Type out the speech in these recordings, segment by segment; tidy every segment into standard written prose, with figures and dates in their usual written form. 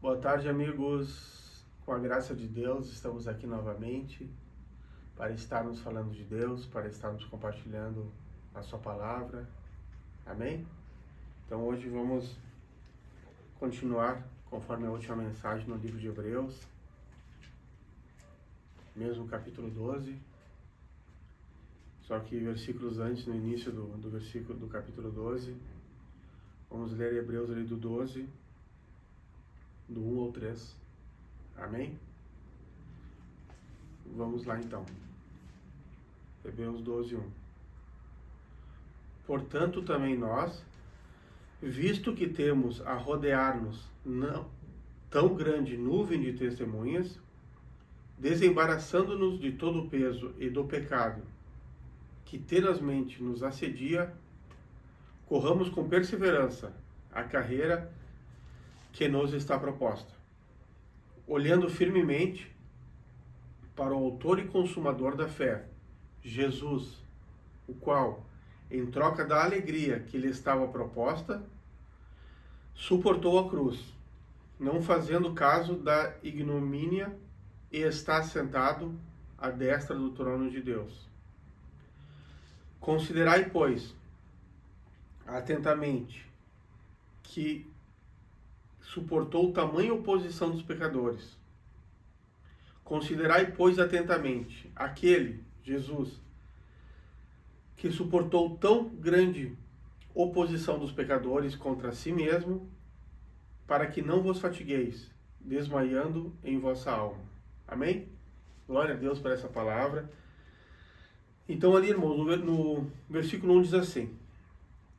Boa tarde, amigos. Com a graça de Deus, estamos aqui novamente para estarmos falando de Deus, para estarmos compartilhando a sua palavra. Amém? Então hoje vamos continuar conforme a última mensagem no livro de Hebreus, mesmo capítulo 12. Só que versículos antes, no início do versículo do capítulo 12, vamos ler Hebreus ali do 12, do 1 ao 3. Amém? Vamos lá então. Hebreus 12, 1. Portanto, também nós, visto que temos a rodear-nos não tão grande nuvem de testemunhas, desembaraçando-nos de todo o peso e do pecado que tenazmente nos assedia, corramos com perseverança a carreira que nos está proposta, olhando firmemente para o autor e consumador da fé, Jesus, o qual, em troca da alegria que lhe estava proposta, suportou a cruz, não fazendo caso da ignomínia, e está sentado à destra do trono de Deus. Considerai, pois, atentamente, que suportou tamanha oposição dos pecadores. Considerai, pois, atentamente aquele, Jesus, que suportou tão grande oposição dos pecadores contra si mesmo, para que não vos fatigueis, desmaiando em vossa alma. Amém? Glória a Deus por essa palavra. Então ali, irmãos, no versículo 1 diz assim: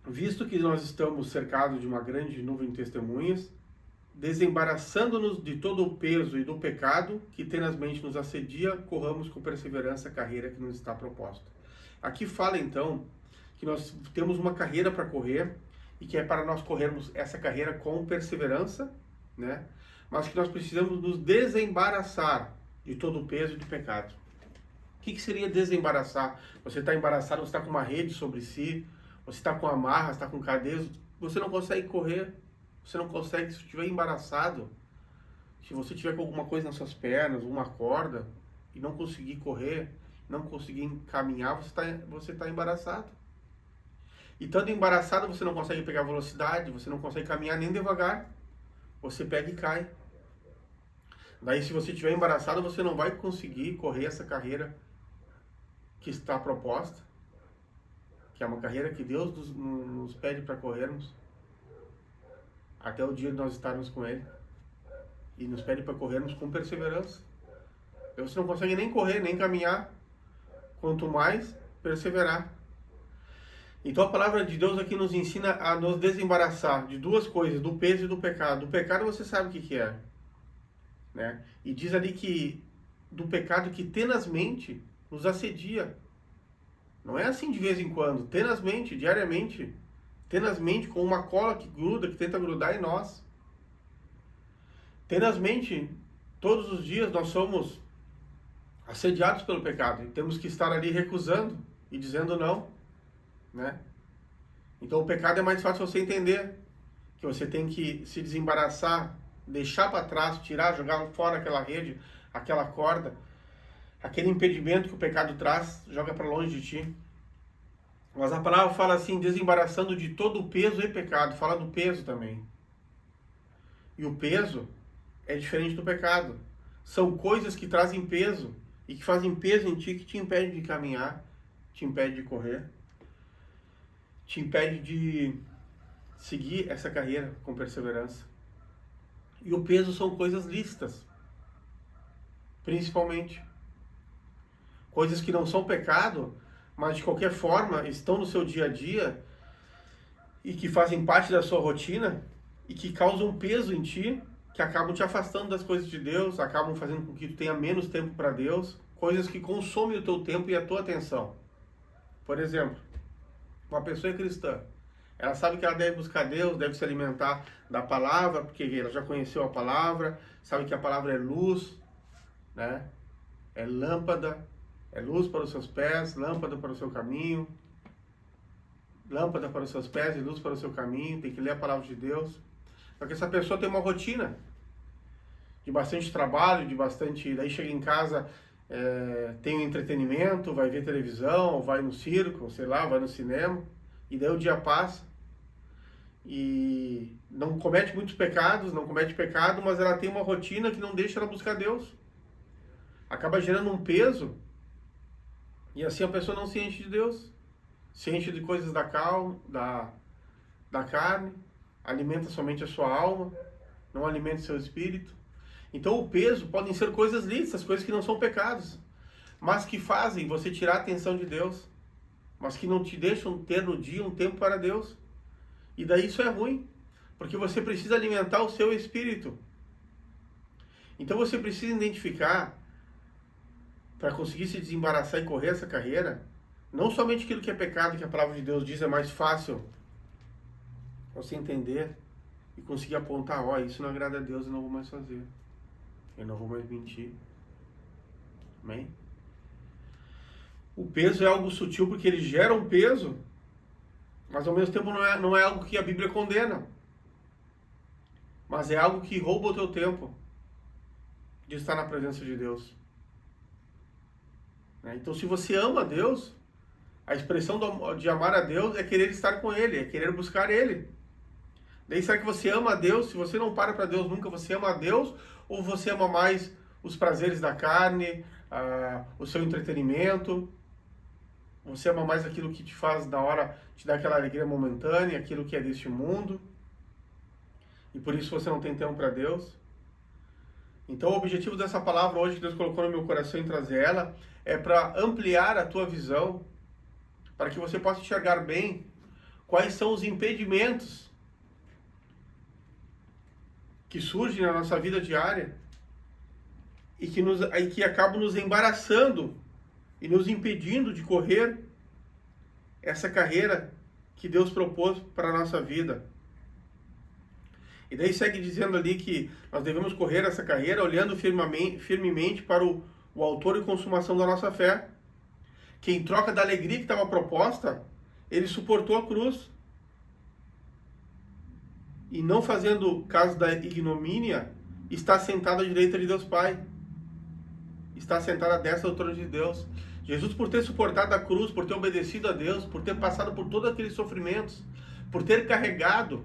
visto que nós estamos cercados de uma grande nuvem de testemunhas, desembaraçando-nos de todo o peso e do pecado que tenazmente nos assedia, corramos com perseverança a carreira que nos está proposta. Aqui fala então que nós temos uma carreira para correr e que é para nós corrermos essa carreira com perseverança, né? Mas que nós precisamos nos desembaraçar de todo o peso e do pecado. O que seria desembaraçar? Você está embaraçado, você está com uma rede sobre si, você está com amarras, está com cadeias, você não consegue correr, você não consegue, se estiver embaraçado, se você tiver com alguma coisa nas suas pernas, uma corda, e não conseguir correr, não conseguir caminhar, você tá embaraçado. E estando embaraçado, você não consegue pegar velocidade, você não consegue caminhar nem devagar, você pega e cai. Daí, se você estiver embaraçado, você não vai conseguir correr essa carreira que está proposta, que é uma carreira que Deus nos pede para corrermos, até o dia de nós estarmos com Ele, e nos pede para corrermos com perseverança. Então, você não consegue nem correr, nem caminhar, quanto mais perseverar. Então a palavra de Deus aqui nos ensina a nos desembaraçar de duas coisas, do peso e do pecado. Do pecado você sabe o que é, né? E diz ali que do pecado que tenazmente nos assedia. Não é assim de vez em quando, tenazmente, diariamente, tenazmente, com uma cola que gruda, que tenta grudar em nós. Tenazmente, todos os dias nós somos assediados pelo pecado e temos que estar ali recusando e dizendo não, né? Então o pecado é mais fácil você entender, que você tem que se desembaraçar, deixar para trás, tirar, jogar fora aquela rede, aquela corda, aquele impedimento que o pecado traz, joga para longe de ti. Mas a palavra fala assim, desembaraçando de todo o peso e pecado, fala do peso também. E o peso é diferente do pecado. São coisas que trazem peso e que fazem peso em ti, que te impede de caminhar, te impede de correr, te impede de seguir essa carreira com perseverança. E o peso são coisas lícitas, principalmente. Coisas que não são pecado, mas de qualquer forma estão no seu dia a dia e que fazem parte da sua rotina e que causam peso em ti, que acabam te afastando das coisas de Deus, acabam fazendo com que tu tenha menos tempo para Deus, coisas que consomem o teu tempo e a tua atenção. Por exemplo, uma pessoa é cristã, ela sabe que ela deve buscar Deus, deve se alimentar da palavra, porque ela já conheceu a palavra, sabe que a palavra é luz, né? É lâmpada, é luz para os seus pés, lâmpada para o seu caminho, lâmpada para os seus pés e luz para o seu caminho, tem que ler a palavra de Deus. Só que essa pessoa tem uma rotina, de bastante trabalho, daí chega em casa, tem um entretenimento, vai ver televisão, vai no circo, sei lá, vai no cinema, e daí o dia passa e não comete muitos pecados, não comete pecado, mas ela tem uma rotina que não deixa ela buscar Deus. Acaba gerando um peso e assim a pessoa não se enche de Deus, se enche de coisas da carne, alimenta somente a sua alma, não alimenta o seu espírito. Então o peso podem ser coisas lícitas, coisas que não são pecados, mas que fazem você tirar a atenção de Deus, mas que não te deixam ter no dia um tempo para Deus. E daí isso é ruim, porque você precisa alimentar o seu espírito. Então você precisa identificar, para conseguir se desembaraçar e correr essa carreira, não somente aquilo que é pecado, que a palavra de Deus diz é mais fácil você entender e conseguir apontar, isso não agrada a Deus, eu não vou mais fazer. Eu não vou mais mentir. Amém? O peso é algo sutil porque ele gera um peso, mas ao mesmo tempo não é algo que a Bíblia condena. Mas é algo que rouba o teu tempo de estar na presença de Deus. Então, se você ama a Deus, a expressão de amar a Deus é querer estar com Ele, é querer buscar Ele. Daí, será que você ama a Deus? Se você não para Deus nunca, você ama a Deus? Ou você ama mais os prazeres da carne, o seu entretenimento? Você ama mais aquilo que te faz da hora, te dá aquela alegria momentânea, aquilo que é deste mundo? E por isso você não tem tempo para Deus? Então o objetivo dessa palavra hoje que Deus colocou no meu coração em trazer ela é para ampliar a tua visão, para que você possa enxergar bem quais são os impedimentos que surgem na nossa vida diária e que acabam nos embaraçando e nos impedindo de correr essa carreira que Deus propôs para a nossa vida. E daí segue dizendo ali que nós devemos correr essa carreira olhando firmemente para o autor e consumação da nossa fé, que em troca da alegria que estava proposta, ele suportou a cruz. E não fazendo caso da ignomínia, está sentado à direita de Deus Pai. Está sentado à destra do trono de Deus. Jesus, por ter suportado a cruz, por ter obedecido a Deus, por ter passado por todos aqueles sofrimentos, por ter carregado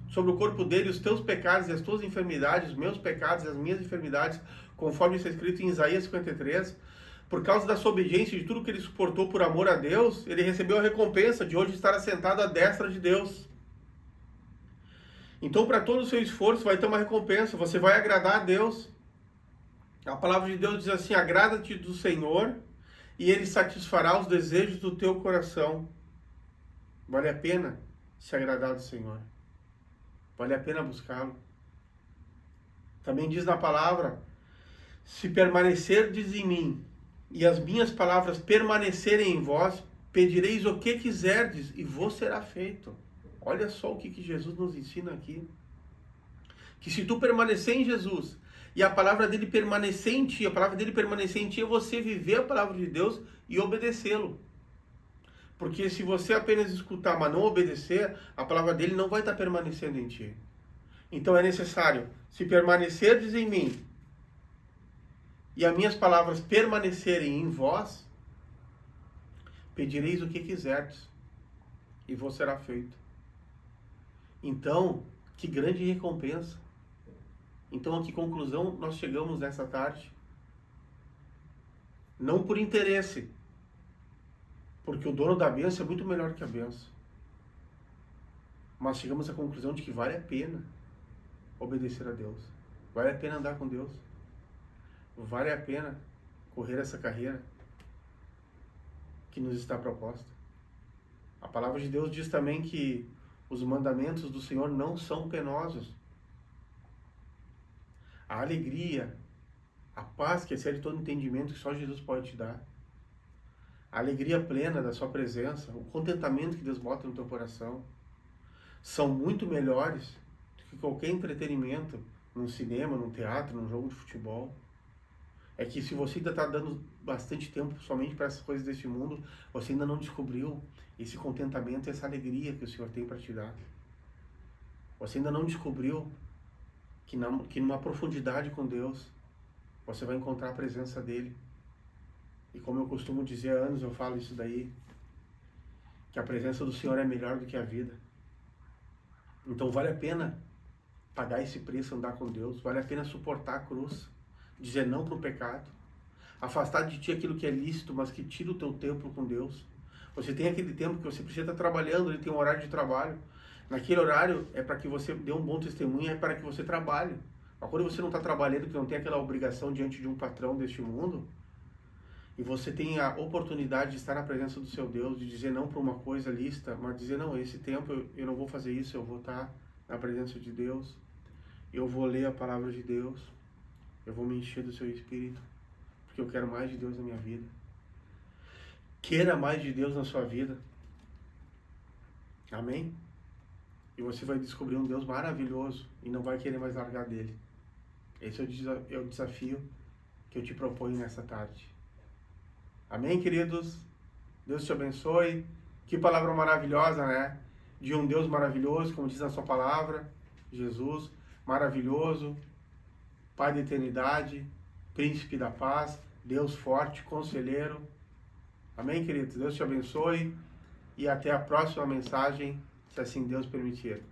sobre o corpo dele os teus pecados e as tuas enfermidades, os meus pecados e as minhas enfermidades, conforme está escrito em Isaías 53, por causa da sua obediência e de tudo que ele suportou por amor a Deus, ele recebeu a recompensa de hoje estar assentado à destra de Deus. Então, para todo o seu esforço, vai ter uma recompensa, você vai agradar a Deus. A palavra de Deus diz assim: agrada-te do Senhor e Ele satisfará os desejos do teu coração. Vale a pena se agradar do Senhor. Vale a pena buscá-lo. Também diz na palavra: se permanecerdes em mim e as minhas palavras permanecerem em vós, pedireis o que quiserdes e vos será feito. Olha só o que Jesus nos ensina aqui. Que se tu permanecer em Jesus e a palavra dele permanecer em ti, a palavra dele permanecer em ti é você viver a palavra de Deus e obedecê-lo. Porque se você apenas escutar, mas não obedecer, a palavra dele não vai estar permanecendo em ti. Então é necessário, se permanecerdes em mim e as minhas palavras permanecerem em vós, pedireis o que quiserdes e vos será feito. Então, que grande recompensa. Então, a que conclusão nós chegamos nessa tarde? Não por interesse, porque o dono da bênção é muito melhor que a bênção. Mas chegamos à conclusão de que vale a pena obedecer a Deus. Vale a pena andar com Deus. Vale a pena correr essa carreira que nos está proposta. A palavra de Deus diz também que os mandamentos do Senhor não são penosos. A alegria, a paz que excede todo entendimento que só Jesus pode te dar. A alegria plena da sua presença, o contentamento que Deus bota no teu coração, são muito melhores do que qualquer entretenimento num cinema, num teatro, num jogo de futebol. É que se você ainda está dando bastante tempo somente para essas coisas deste mundo, você ainda não descobriu esse contentamento, essa alegria que o Senhor tem para te dar. Você ainda não descobriu que numa profundidade com Deus, você vai encontrar a presença dele. E como eu costumo dizer há anos, eu falo isso daí, que a presença do Senhor é melhor do que a vida. Então vale a pena pagar esse preço, andar com Deus, vale a pena suportar a cruz, dizer não para o pecado, afastar de ti aquilo que é lícito, mas que tira o teu tempo com Deus. Você tem aquele tempo que você precisa estar trabalhando, ele tem um horário de trabalho. Naquele horário é para que você dê um bom testemunho, é para que você trabalhe. Mas quando você não está trabalhando, que não tem aquela obrigação diante de um patrão deste mundo, e você tem a oportunidade de estar na presença do seu Deus, de dizer não para uma coisa lícita, mas dizer não, esse tempo eu não vou fazer isso, eu vou estar na presença de Deus, eu vou ler a palavra de Deus, eu vou me encher do seu Espírito, porque eu quero mais de Deus na minha vida. Queira mais de Deus na sua vida. Amém? E você vai descobrir um Deus maravilhoso e não vai querer mais largar dele. Esse é o desafio que eu te proponho nessa tarde. Amém, queridos? Deus te abençoe. Que palavra maravilhosa, né? De um Deus maravilhoso, como diz na sua palavra, Jesus, maravilhoso, Pai da eternidade, Príncipe da paz, Deus forte, conselheiro. Amém, queridos? Deus te abençoe e até a próxima mensagem, se assim Deus permitir.